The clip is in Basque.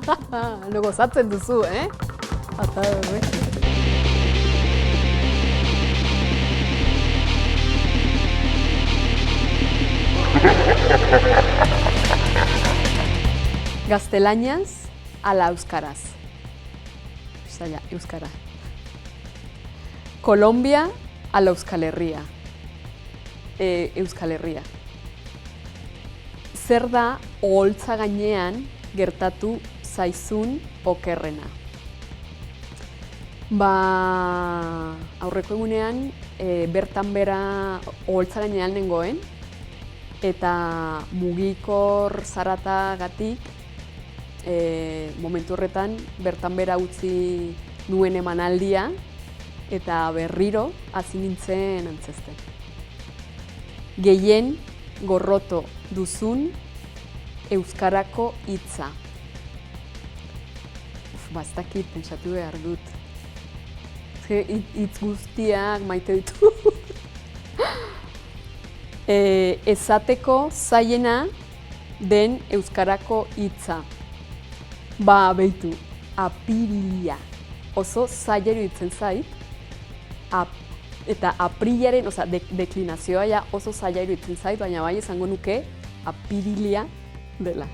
No gozatzen duzu, Ata berre. Gaztelaniaz ala euskaraz. Zaila, euskara. Kolombia ala Euskal Herria. Euskal Herria. Zer da oholtza gainean gertatu zaizun okerrena? Aurreko egunean bertan bera oholtza gainean nengoen eta mugikor zaratagatik momentu horretan bertan bera utzi nuen emanaldia eta berriro hasi nintzen antzezten. Gehien gorroto duzun euskarako hitza. Ez dakit, pentsatu behar dut. Hitz guztiak maite ditu. Esateko zailena den euskarako hitza. Behitu, apirilia. Oso zaila iruditzen zait. Eta aprilaren, deklinazioa oso zaila iruditzen zait, baina bai esango nuke apirilia dela.